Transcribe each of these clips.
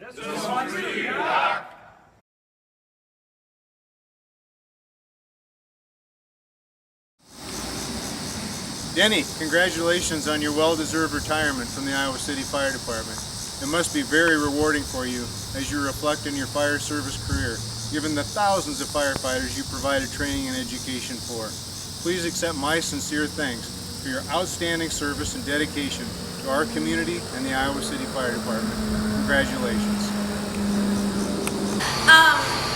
This one's for you, Doc. Denny, congratulations on your well-deserved retirement from the Iowa City Fire Department. It must be very rewarding for you as you reflect on your fire service career, given the thousands of firefighters you provided training and education for. Please accept my sincere thanks for your outstanding service and dedication to our community and the Iowa City Fire Department. Congratulations.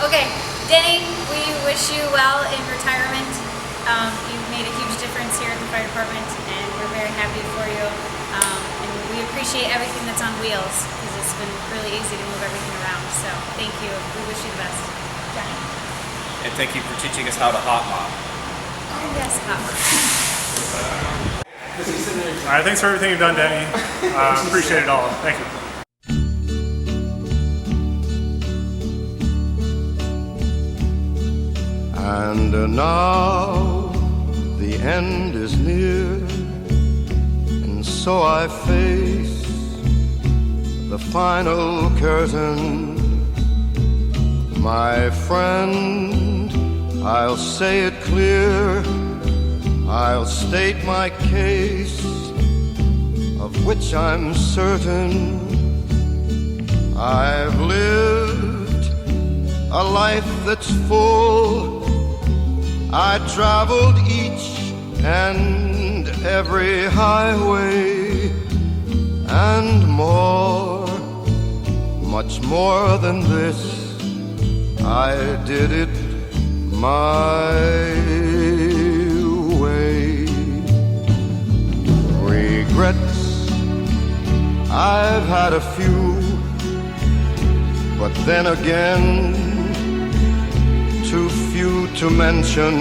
Okay, Denny, we wish you well in retirement. You've made a huge difference here at the fire department, and we're very happy for you. And we appreciate everything that's on wheels, because it's been really easy to move everything around. So thank you. We wish you the best. Johnny? And thank you for teaching us how to hot mop. Oh, yes, hot mop. All right, thanks for everything you've done, Denny. Appreciate it all. Thank you. And now the end is near, and so I face the final curtain. My friend, I'll say it clear, I'll state my case, of which I'm certain. I've lived a life that's full. I traveled each and every highway, and more, much more than this, I did it my way. Regrets, I've had a few, but then again, too few to mention.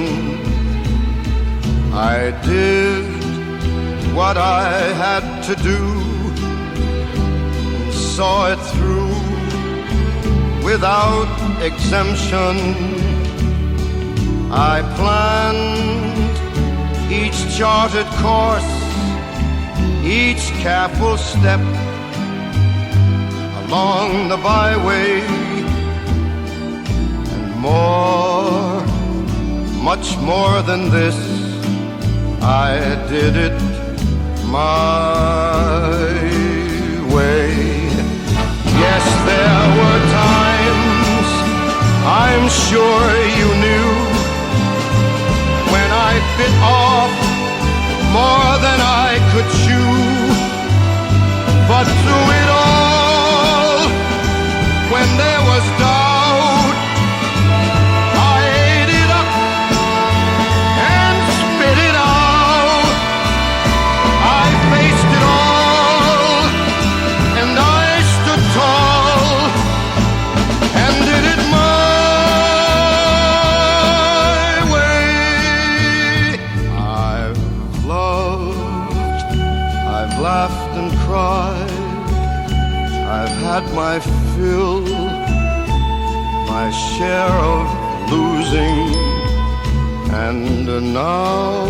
I did what I had to do, and saw it through without exemption. I planned each charted course, each careful step along the byway, and more, much more than this, I did it my way. Yes, there were times, I'm sure you knew, when I bit off more than I could chew. But through it all, when there was doubt, I ate it up and spit it out. I faced it all, and I stood tall, and did it my way. I've loved, I've laughed and cried, I've had my fill, my share of losing, and now,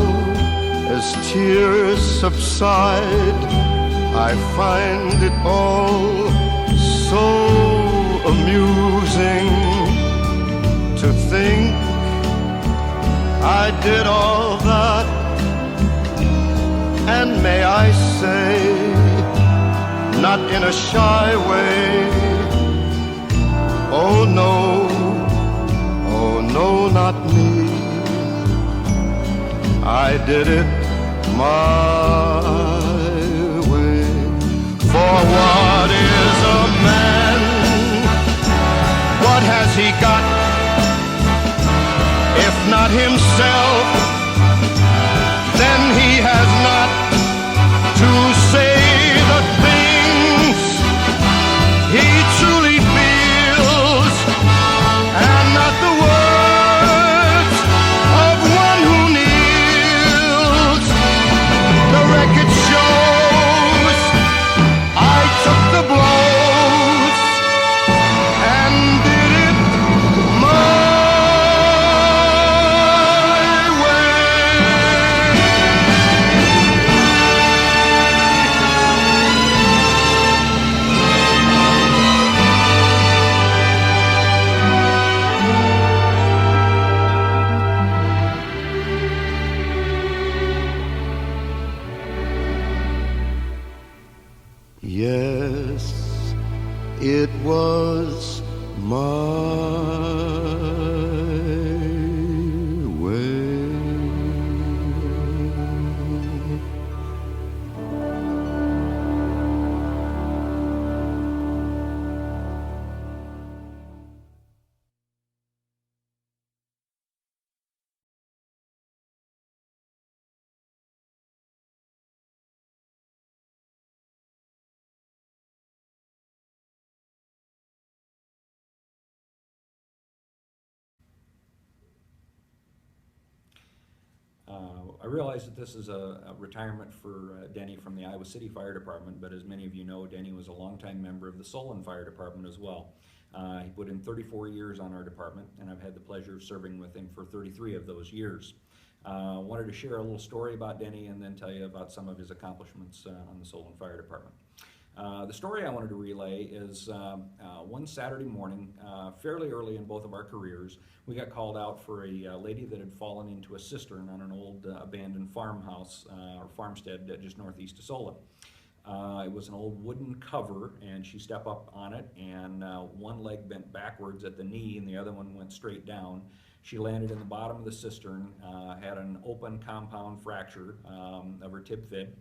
as tears subside, I find it all so amusing to think I did all that, and may I say, not in a shy way, oh no, not me. I did it my way. For what is a man? What has he got, if not himself? Then he has not to say the things he truly feels, and not the words of one who kneels. The record shows I took the blows and did it my way. Yes, it was my way. I realize that this is a retirement for Denny from the Iowa City Fire Department, but as many of you know, Denny was a longtime member of the Solon Fire Department as well. He put in 34 years on our department, and I've had the pleasure of serving with him for 33 of those years. Wanted to share a little story about Denny and then tell you about some of his accomplishments on the Solon Fire Department. The story I wanted to relay is one Saturday morning, fairly early in both of our careers, we got called out for a lady that had fallen into a cistern on an old abandoned farmhouse or farmstead just northeast of Solon. It was an old wooden cover, and she stepped up on it, and one leg bent backwards at the knee and the other one went straight down. She landed in the bottom of the cistern, had an open compound fracture of her tib fib.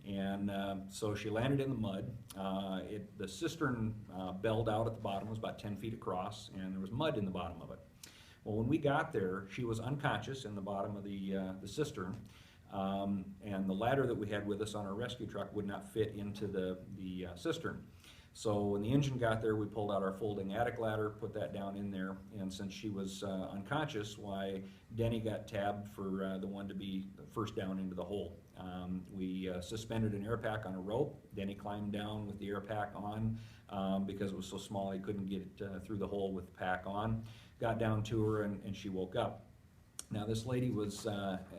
And so she landed in the mud. The cistern belled out at the bottom, was about 10 feet across, and there was mud in the bottom of it. Well, when we got there, she was unconscious in the bottom of the cistern, and the ladder that we had with us on our rescue truck would not fit into the cistern. So when the engine got there, we pulled out our folding attic ladder, put that down in there, and since she was unconscious, why Denny got tabbed for the one to be first down into the hole. We suspended an air pack on a rope. Denny climbed down with the air pack on because it was so small he couldn't get through the hole with the pack on. Got down to her and she woke up. Now this lady was,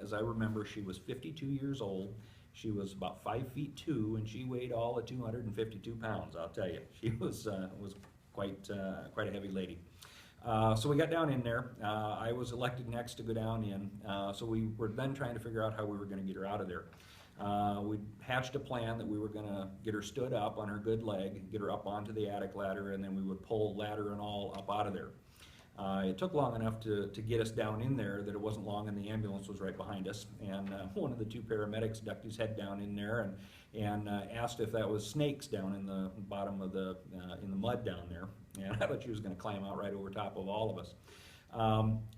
as I remember, she was 52 years old. She was about 5'2", and she weighed all of 252 pounds. I'll tell you, she was quite a heavy lady. So we got down in there. I was elected next to go down in. So we were then trying to figure out how we were going to get her out of there. We hatched a plan that we were going to get her stood up on her good leg, get her up onto the attic ladder, and then we would pull ladder and all up out of there. It took long enough to get us down in there that it wasn't long and the ambulance was right behind us. And one of the two paramedics ducked his head down in there and asked if that was snakes down in the bottom of in the mud down there. And I thought she was going to climb out right over top of all of us.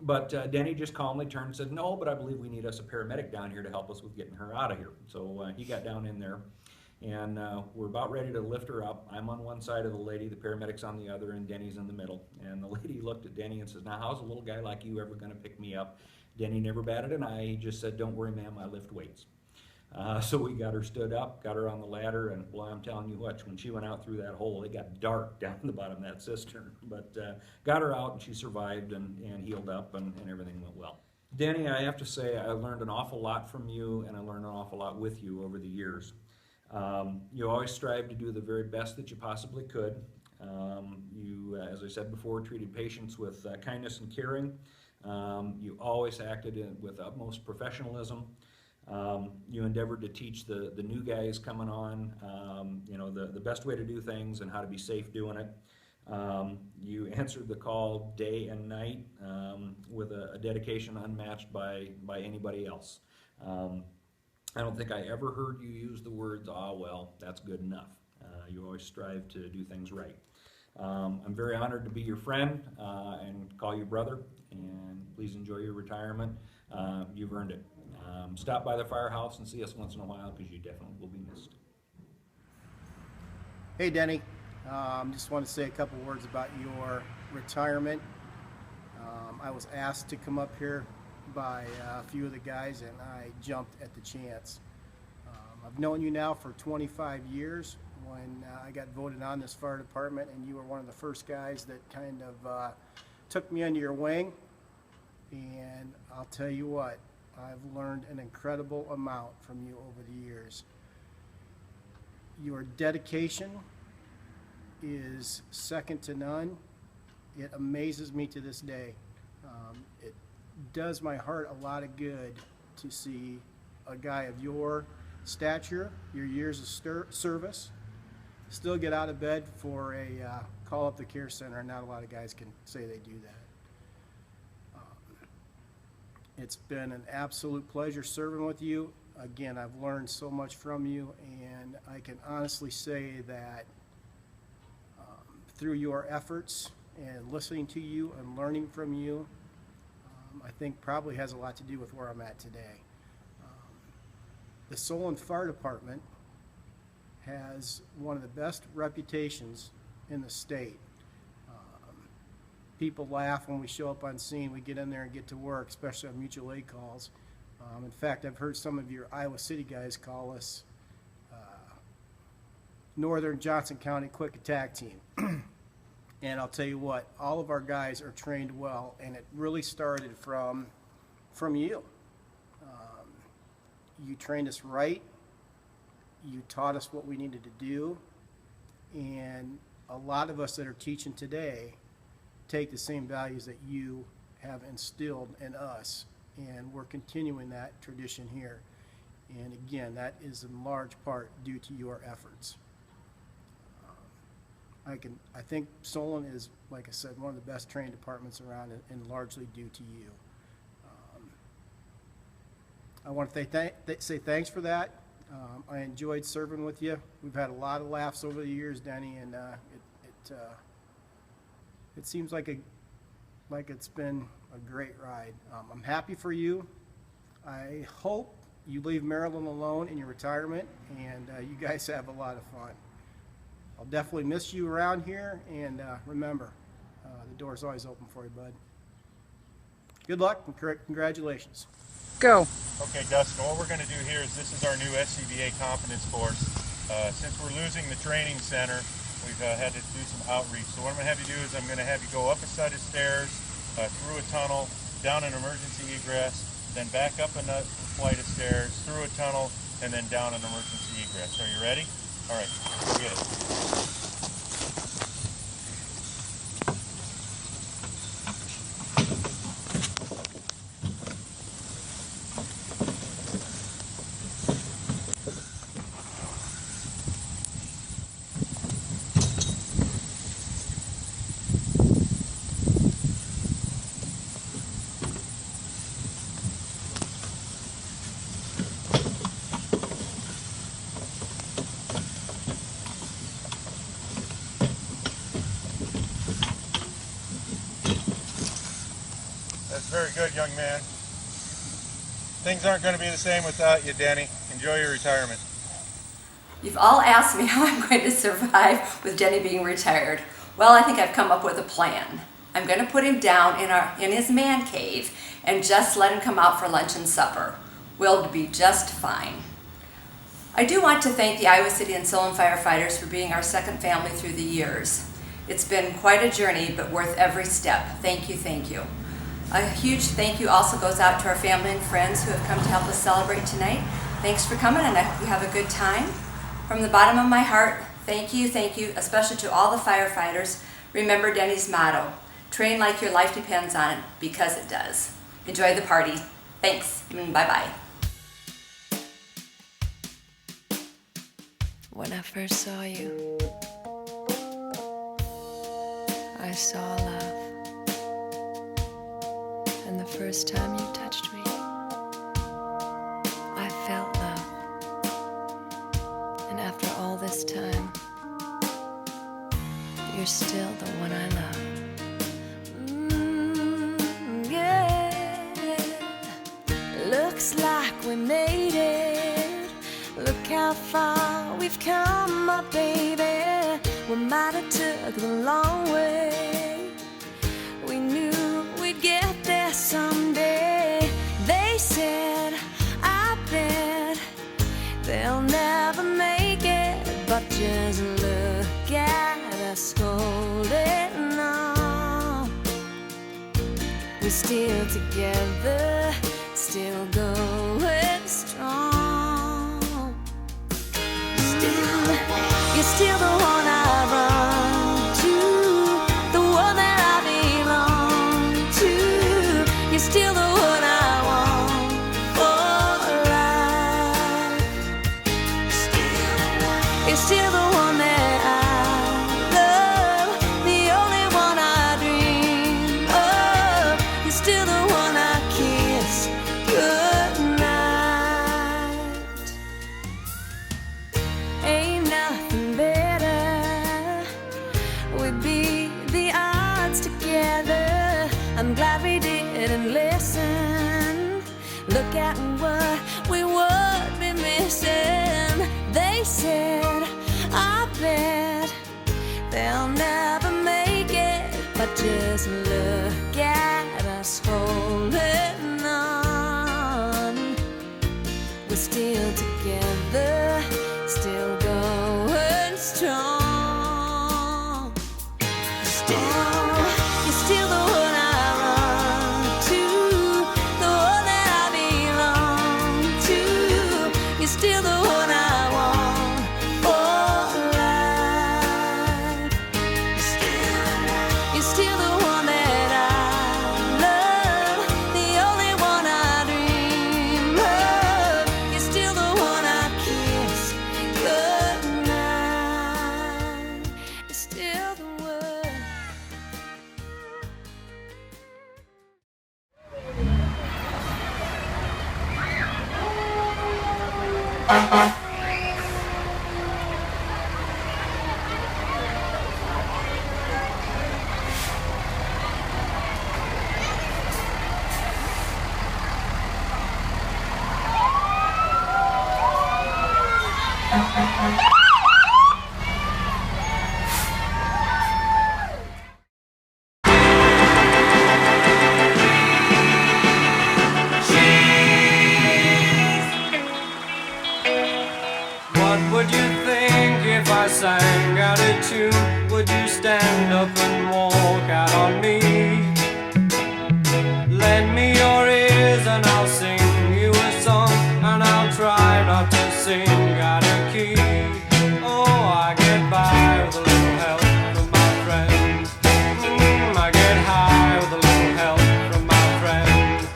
But Denny just calmly turned and said, "No, but I believe we need us a paramedic down here to help us with getting her out of here." So he got down in there. And we're about ready to lift her up. I'm on one side of the lady, the paramedic's on the other, and Denny's in the middle. And the lady looked at Denny and says, "Now, how's a little guy like you ever going to pick me up?" Denny never batted an eye. He just said, "Don't worry, ma'am, I lift weights." So we got her stood up, got her on the ladder, and boy, I'm telling you what, when she went out through that hole, it got dark down the bottom of that cistern. But got her out, and she survived and healed up, and everything went well. Denny, I have to say, I learned an awful lot from you, and I learned an awful lot with you over the years. You always strive to do the very best that you possibly could. You, as I said before, treated patients with kindness and caring. You always acted with utmost professionalism. You endeavored to teach the new guys coming on, the best way to do things and how to be safe doing it. You answered the call day and night with a dedication unmatched by anybody else. I don't think I ever heard you use the words, "Ah, well, that's good enough." You always strive to do things right. I'm very honored to be your friend and call you brother, and please enjoy your retirement. You've earned it. Stop by the firehouse and see us once in a while because you definitely will be missed. Hey, Denny. Just want to say a couple words about your retirement. I was asked to come up here by a few of the guys, and I jumped at the chance. I've known you now for 25 years when I got voted on this fire department, and you were one of the first guys that kind of took me under your wing. And I'll tell you what, I've learned an incredible amount from you over the years. Your dedication is second to none. It amazes me to this day. It does my heart a lot of good to see a guy of your stature, your years of service, still get out of bed for a call up the care center, and not a lot of guys can say they do that. It's been an absolute pleasure serving with you. Again, I've learned so much from you, and I can honestly say that through your efforts and listening to you and learning from you, I think probably has a lot to do with where I'm at today. The Solon Fire Department has one of the best reputations in the state. People laugh when we show up on scene. We get in there and get to work, especially on mutual aid calls. In fact, I've heard some of your Iowa City guys call us Northern Johnson County Quick Attack Team. And I'll tell you what, all of our guys are trained well, and it really started from you. You trained us right. You taught us what we needed to do. And a lot of us that are teaching today take the same values that you have instilled in us. And we're continuing that tradition here. And again, that is in large part due to your efforts. I think Solon is, like I said, one of the best trained departments around, and largely due to you. I want to say thanks for that. I enjoyed serving with you. We've had a lot of laughs over the years, Denny, and it seems like it's been a great ride. I'm happy for you. I hope you leave Maryland alone in your retirement, and you guys have a lot of fun. I'll definitely miss you around here, and remember, the door's always open for you, bud. Good luck and congratulations. Go. Okay, Dustin, what we're going to do here is this is our new SCBA competence course. Since we're losing the training center, we've had to do some outreach. So what I'm going to have you do is I'm going to have you go up a set of stairs, through a tunnel, down an emergency egress, then back up a flight of stairs, through a tunnel, and then down an emergency egress. Are you ready? All right, go get it. That's very good, young man. Things aren't going to be the same without you, Denny. Enjoy your retirement. You've all asked me how I'm going to survive with Denny being retired. Well, I think I've come up with a plan. I'm going to put him down in his man cave and just let him come out for lunch and supper. We'll be just fine. I do want to thank the Iowa City and Solon firefighters for being our second family through the years. It's been quite a journey, but worth every step. Thank you, thank you. A huge thank you also goes out to our family and friends who have come to help us celebrate tonight. Thanks for coming, and I hope you have a good time. From the bottom of my heart, thank you, especially to all the firefighters. Remember Denny's motto, train like your life depends on it, because it does. Enjoy the party. Thanks, and bye-bye. When I first saw you, I saw love. And the first time you touched me, I felt love. And after all this time, you're still the one I love. Yeah. Looks like we made it. Look how far we've come, my baby. We might have took the long way. We knew we'd get there someday. They said, I bet they'll never make it. But just look at us holding on. We're still together, still going strong. You're still the one I run to, the one that I belong to. You're still the one I want for life. You're still the one that I I'm glad we didn't listen. Look at what we would be missing. They said, I bet they'll never make it, but just look at us holding on. We're still together, still going strong. You're still the one I run to, the one that I belong to. You're still the one I want for life. You're still the one that I love, the only one I dream of. You're still the one I kiss goodnight. You're still the one. What would you think if I sang out a tune? Would you stand up and walk out on me? Lend me your ears and I'll sing you a song, and I'll try not to sing out of key. Oh, I get by with a little help from my friends. I get high with a little help from my friends.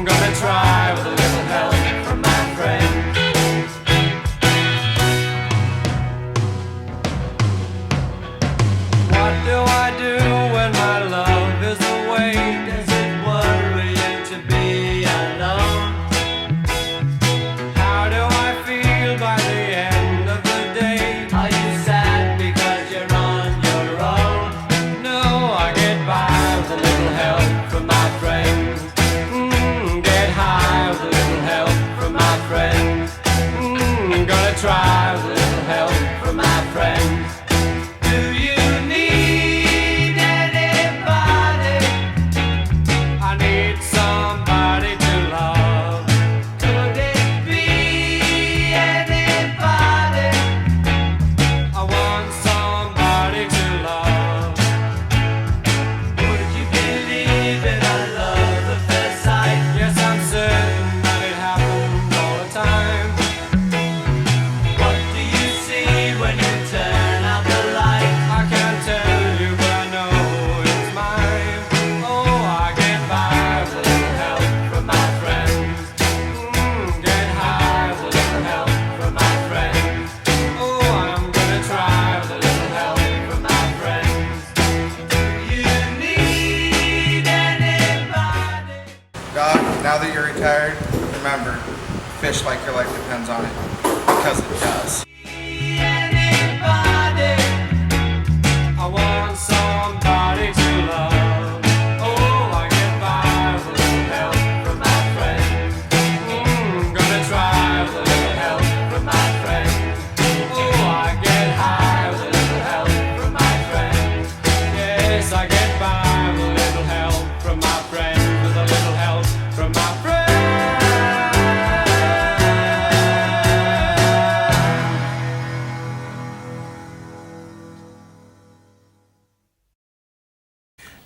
Gonna try with a little help from my friends. What do I do when my love is away? Does it worry you to be alone? How do I feel by the end of the day? Are you sad because you're on your own? No, I get by with a little help from my friends. Get high with a little help from my friends. Gonna try with a little help from my friends. Do you need anybody? I need somebody to love. Could it be anybody? I want somebody to love. Would you believe in a love at first sight? Yes, I'm certain that it happens all the time. What do you see when you turn out the light? I can't tell you, but I know it's mine. Oh, I get by with a little help from my friends. Get high with a little help from my friends. Oh, I'm gonna try with a little help from my friends. Do you need anybody? Doc, now that you're retired, remember, fish like your life depends on it. Because it does. Anybody? I want somebody to love. Oh, I get by with a little help from my friends. Gonna try with a little help from my friends. Oh, I get high with a little help from my friends. Yes, I get by with a little help from my friends. With a little help from my friends.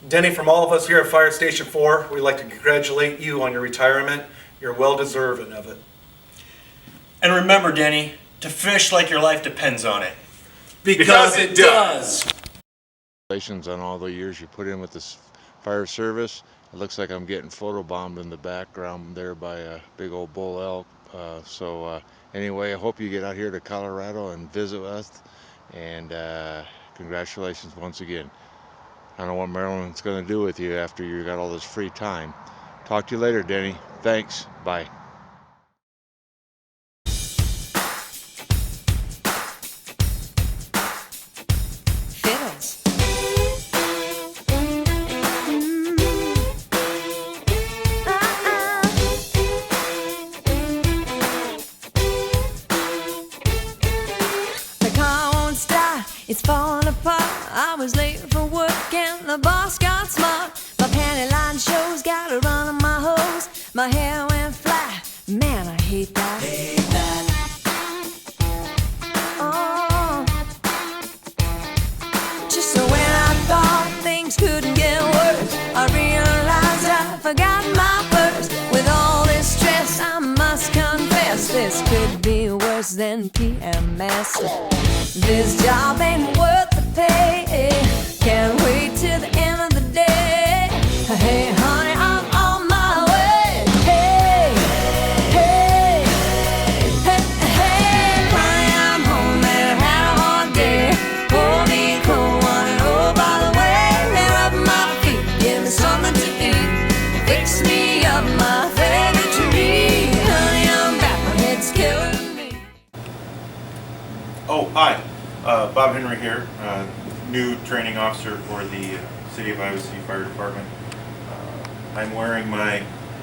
Denny, from all of us here at Fire Station 4, we'd like to congratulate you on your retirement. You're well deserving of it. And remember, Denny, to fish like your life depends on it. Because it does. Congratulations on all the years you put in with this fire service. It looks like I'm getting photobombed in the background there by a big old bull elk. Anyway, I hope you get out here to Colorado and visit us. And congratulations once again. I don't know what Maryland's going to do with you after you got all this free time. Talk to you later, Denny. Thanks. Bye. Fiddles. It's falling apart. I was late for work and the boss got smart. My panty line shows, got a run on my hose. My hair went flat. Man, I hate that. Hate that. Oh. Just so when I thought things couldn't get worse, I realized I forgot my purse. With all this stress, I must confess, this could be worse than PMS. This job ain't worth the pay. Can't wait till the end of the day. Hey, honey, I'm on my way. Hey, hey, hey, hey, honey, I'm home and had a hard day. Pour me a cold one and oh, by the way, they rub my feet, give me something to eat, fix me up my favorite treat. Honey, I'm back, my head's killing me. Oh, hi. Bob Henry here, new training officer for the City of Iowa City Fire Department. I'm wearing my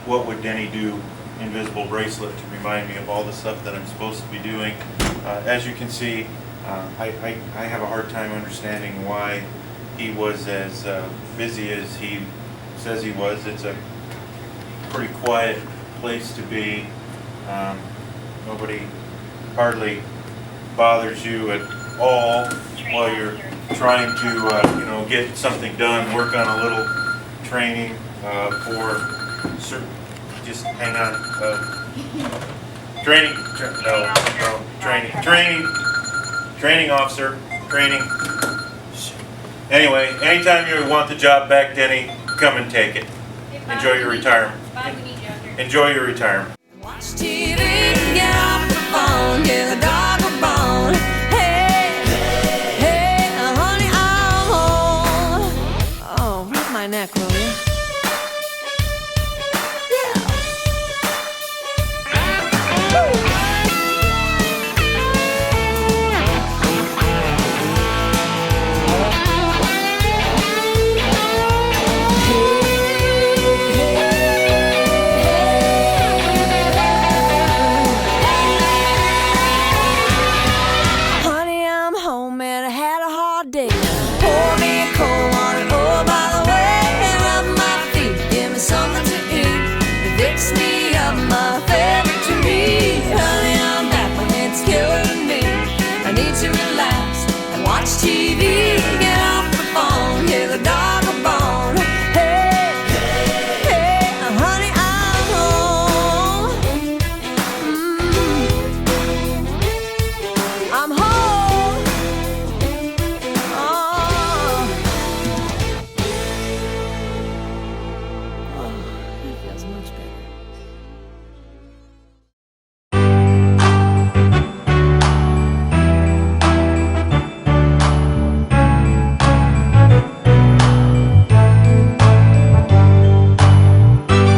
What Would Denny Do invisible bracelet to remind me of all the stuff that I'm supposed to be doing. As you can see, I have a hard time understanding why he was as busy as he says he was. It's a pretty quiet place to be. Nobody hardly bothers you at all while you're trying to get something done, work on a little training for certain, just hang on, training officer, training. Anyway, anytime you want the job back, Denny, come and take it. Enjoy your retirement. Enjoy your retirement. Watch TV, get off the phone, give the dog a bone. Hey, hey, honey, I'm home. Oh, rub my neck, will you?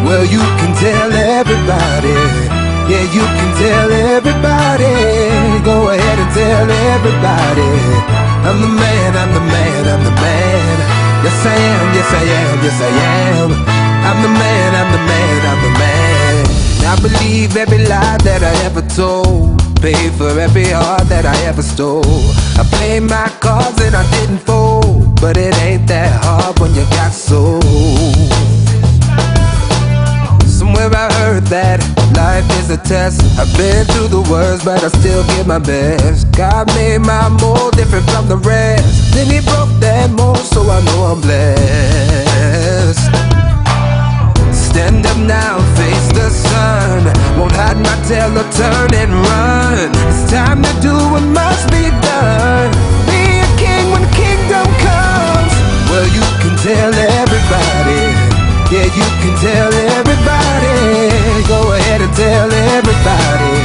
Well, you can tell everybody. Yeah, you can tell everybody. Go ahead and tell everybody. I'm the man, I'm the man, I'm the man. Yes, I am, yes, I am, yes, I am. I'm the man, I'm the man, I'm the man. I believe every lie that I ever told. Pay for every heart that I ever stole. I played my cards and I didn't fold. But it ain't that hard when you got soul. Somewhere I heard that life is a test. I've been through the worst, but I still give my best. God made my mold different from the rest. Then he broke that mold, so I know I'm blessed. Stand up now, face the sun. Won't hide my tail or turn and run. It's time to do what must be done. Be a king when the kingdom comes. Well, you can tell everybody. Yeah, you can tell everybody. Go ahead and tell everybody.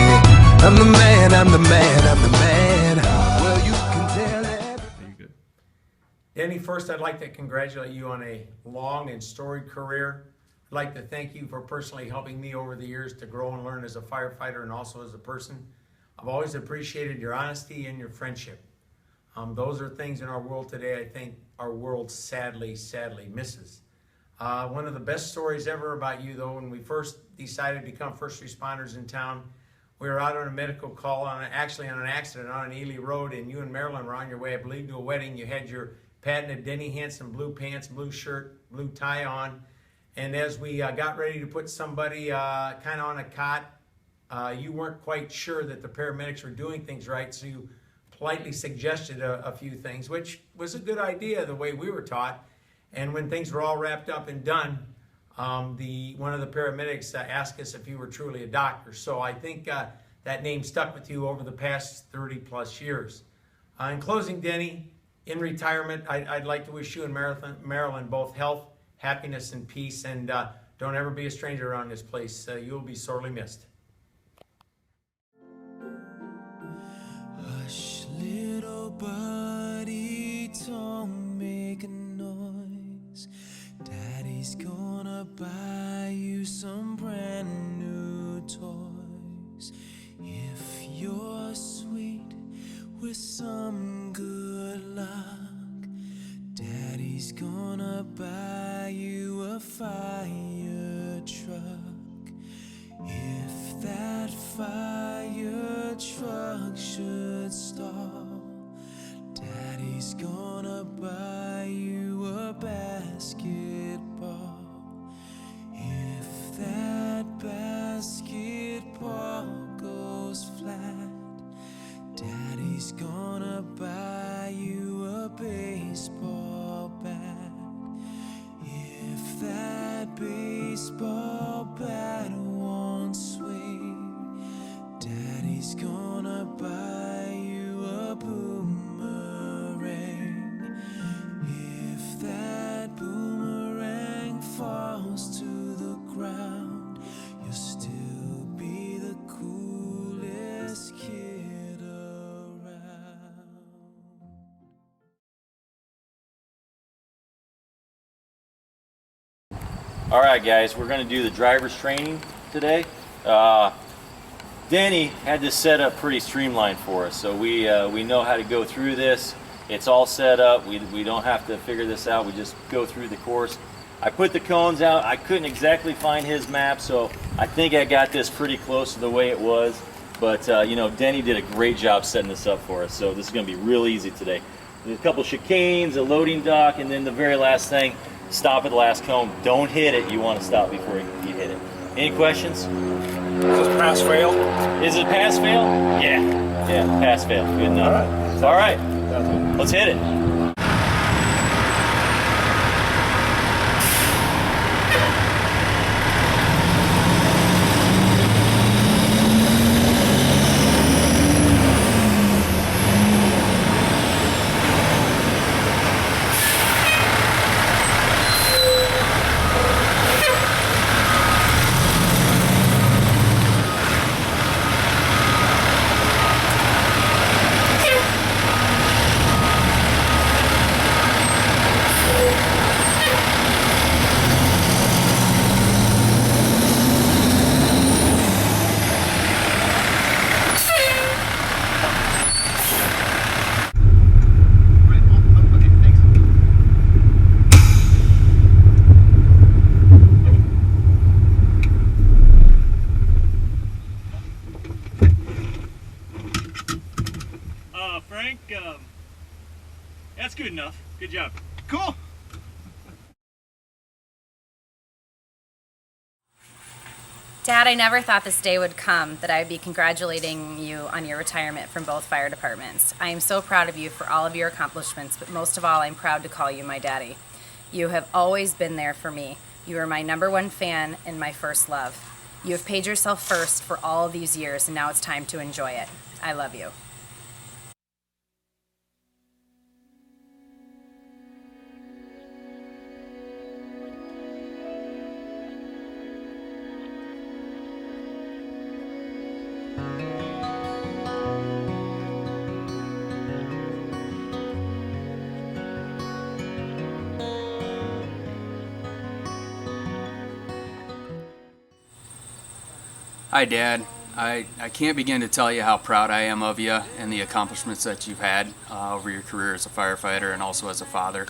I'm the man, I'm the man, I'm the man. Well, you can tell everybody. Denny, first I'd like to congratulate you on a long and storied career. I'd like to thank you for personally helping me over the years to grow and learn as a firefighter and also as a person. I've always appreciated your honesty and your friendship. Those are things in our world today I think our world sadly misses. One of the best stories ever about you, though, when we first decided to become first responders in town, We were out on a medical call, actually on an accident on an Ely Road, and you and Marilyn were on your way, I believe, to a wedding. You had your patented Denny Hansen blue pants, blue shirt, blue tie on. And as we got ready to put somebody kind of on a cot, you weren't quite sure that the paramedics were doing things right, so you politely suggested a few things, which was a good idea the way we were taught. And when things were all wrapped up and done, one of the paramedics asked us if you were truly a doctor. So I think that name stuck with you over the past 30 plus years. In closing, Denny, in retirement, I'd like to wish you and Marilyn both health, happiness, and peace, and don't ever be a stranger around this place. You'll be sorely missed. Hush, little buddy, don't make a noise. Daddy's gonna buy you some brand new toys. If you're sweet with some good luck, Daddy's gonna buy you a fire truck. If that fire truck should stall, Daddy's gonna buy you a basketball. If that basketball goes flat, Daddy's gonna buy you a baseball bat. If that baseball bat won't swing, Daddy's gonna buy you a boomerang. If that boomerang falls to the ground, you'll still be the coolest kid around. All right, guys, we're going to do the driver's training today. Denny had this set up pretty streamlined for us, so we know how to go through this. It's all set up. We don't have to figure this out. We just go through the course. I put the cones out. I couldn't exactly find his map, so I think I got this pretty close to the way it was. But you know, Denny did a great job setting this up for us, so this is going to be real easy today. There's a couple chicanes, a loading dock, and then the very last thing, stop at the last cone. Don't hit it. You want to stop before you hit it. Any questions? Is this pass fail? Is it pass fail? Yeah. Yeah, pass fail. Good enough. All right. Let's hit it. Frank, that's good enough. Good job. Cool. Dad, I never thought this day would come that I would be congratulating you on your retirement from both fire departments. I am so proud of you for all of your accomplishments, but most of all, I'm proud to call you my daddy. You have always been there for me. You are my #1 fan and my first love. You have paid yourself first for all of these years, and now it's time to enjoy it. I love you. Hi, Dad. I can't begin to tell you how proud I am of you and the accomplishments that you've had over your career as a firefighter and also as a father.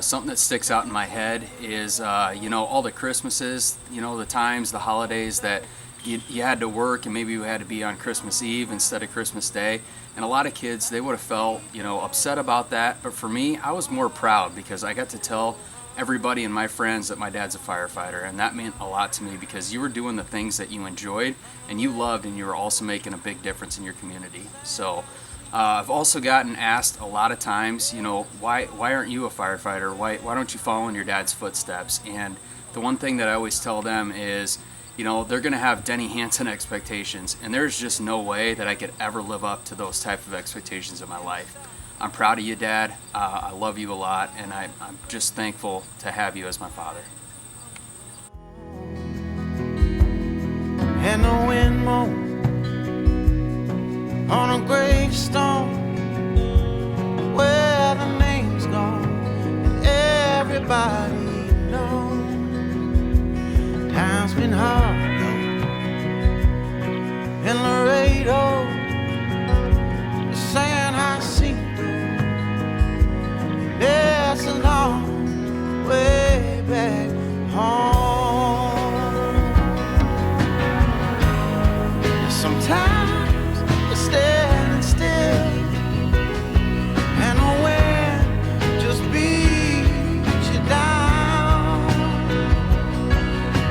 Something that sticks out in my head is, you know, all the Christmases, you know, the times, the holidays that you had to work, and maybe you had to be on Christmas Eve instead of Christmas Day. And a lot of kids, they would have felt, upset about that. But for me, I was more proud because I got to tell everybody and my friends that my dad's a firefighter, and that meant a lot to me because you were doing the things that you enjoyed and you loved, and you were also making a big difference in your community. So I've also gotten asked a lot of times, why aren't you a firefighter? Why don't you follow in your dad's footsteps? And the one thing that I always tell them is, they're going to have Denny Hansen expectations, and there's just no way that I could ever live up to those type of expectations in my life. I'm proud of you, Dad. I love you a lot, and I'm just thankful to have you as my father. And the wind moans on a gravestone where the name's gone and everybody knows. Time's been hard in Laredo, saying I see there's a long way back home. Sometimes you're standing still and the wind just beats you down.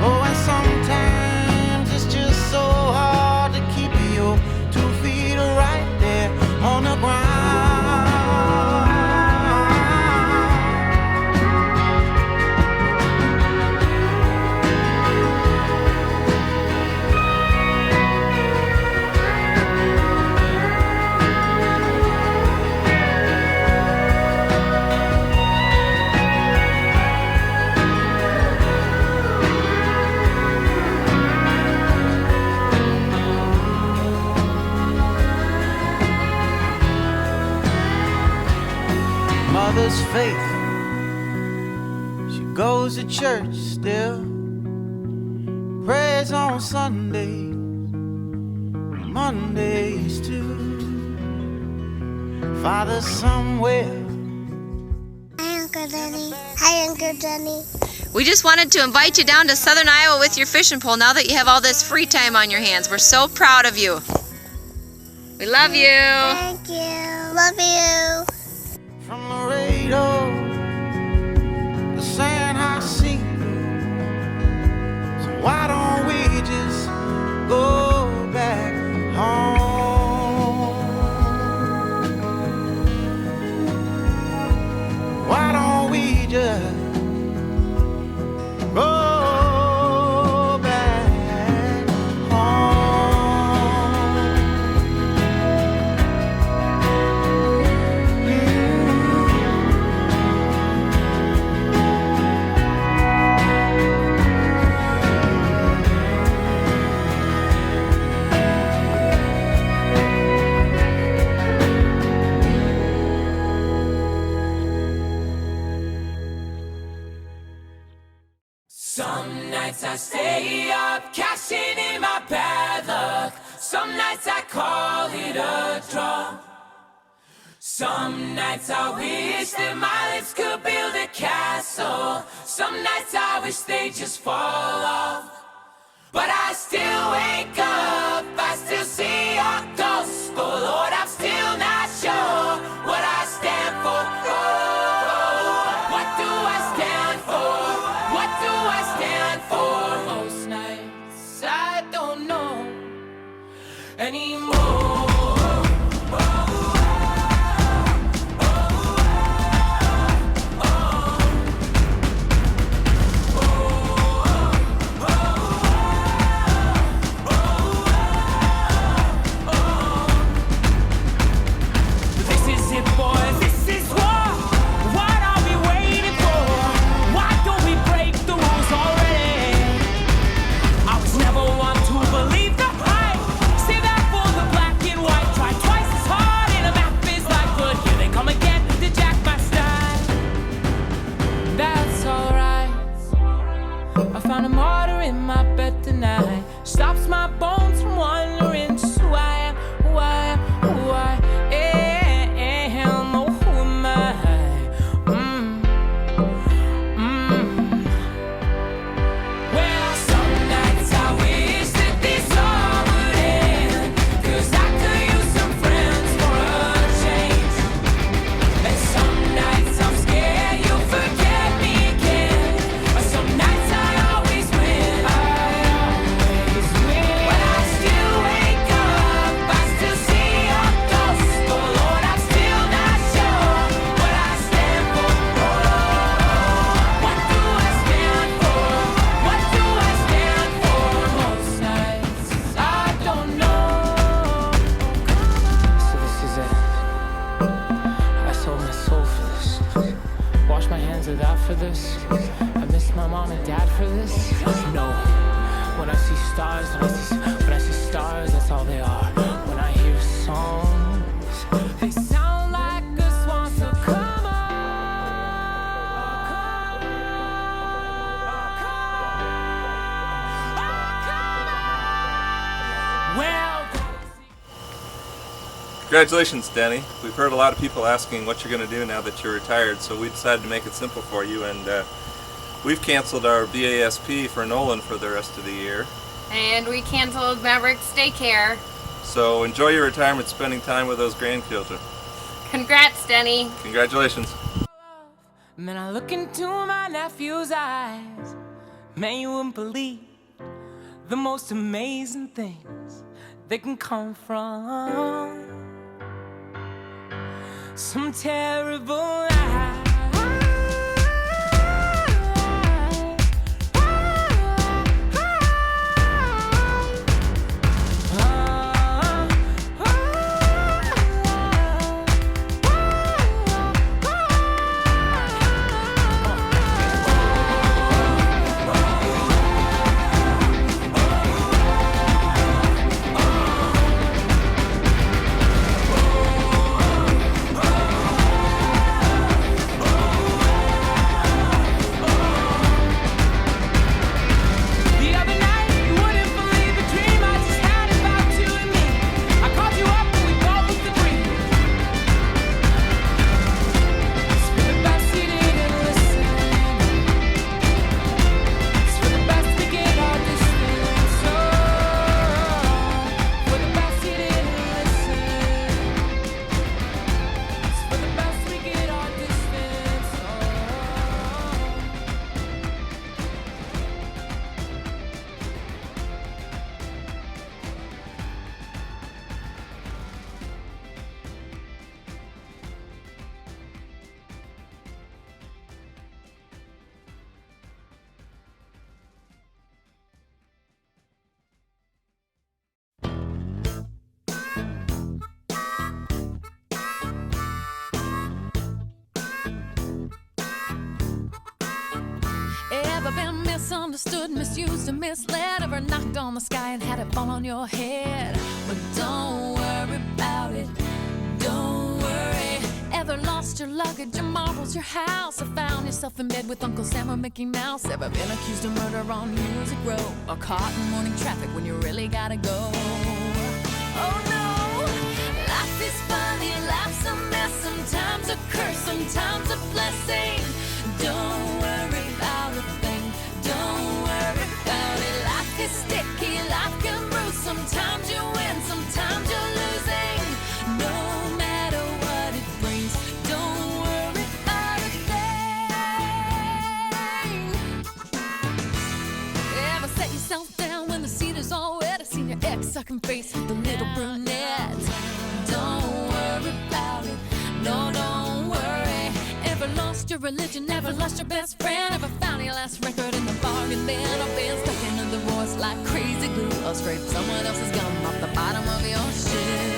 Oh, and sometimes it's just so hard to keep your 2 feet right there on the ground. Mother's faith, she goes to church still, prays on Sundays, Mondays too. Father somewhere. Hi, Uncle Denny. Hi, Uncle Denny. We just wanted to invite you down to Southern Iowa with your fishing pole now that you have all this free time on your hands. We're so proud of you. We love you. Thank you. Love you. From Laredo, the San Jacinto. So why don't we just go back home? Why don't we just go back home? Some nights I stay up, cashing in my bad luck. Some nights I call it a draw. Some nights I wish that my lips could build a castle. Some nights I wish they just fall off. But I still wake up, I still see your ghost. Oh Lord, I'm still not sure what I stand for. Oh, what do I stand for? What do I stand for? Most nights I don't know anymore. for this? I miss my mom and dad for this? No. When I see stars, when I see stars, that's all they are. When I hear songs, they sound like a swan, so come on. Well, Congratulations, Denny. We've heard a lot of people asking what you're going to do now that you're retired, so we decided to make it simple for you, and we've canceled our BASP for Nolan for the rest of the year. And we canceled Maverick's daycare. So enjoy your retirement spending time with those grandchildren. Congrats, Denny. Congratulations. Man, I look into my nephew's eyes. Man, you wouldn't believe the most amazing things they can come from some terrible lie. Ever been misunderstood, misused, and misled? Ever knocked on the sky and had it fall on your head? But don't worry about it, don't worry. Ever lost your luggage, your marbles, your house? Or found yourself in bed with Uncle Sam or Mickey Mouse? Ever been accused of murder on Music Row? Or caught in morning traffic when you really gotta go? Oh no, life is funny, life's a mess. Sometimes a curse, sometimes a blessing. Don't worry about a thing, don't worry about it. Life is sticky, life can bruise. Sometimes you win, sometimes you're losing. No matter what it brings, don't worry about a thing. Ever set yourself down when the seat is all wet? I've seen your ex-sucking face with the little brunette. Don't worry about it, no, don't worry. Ever lost your religion, never lost your best friend? Ever found your last record in the bargain bin? Or been stuck in a divorce like crazy glue? Or scraped someone else's gum off the bottom of your shoe?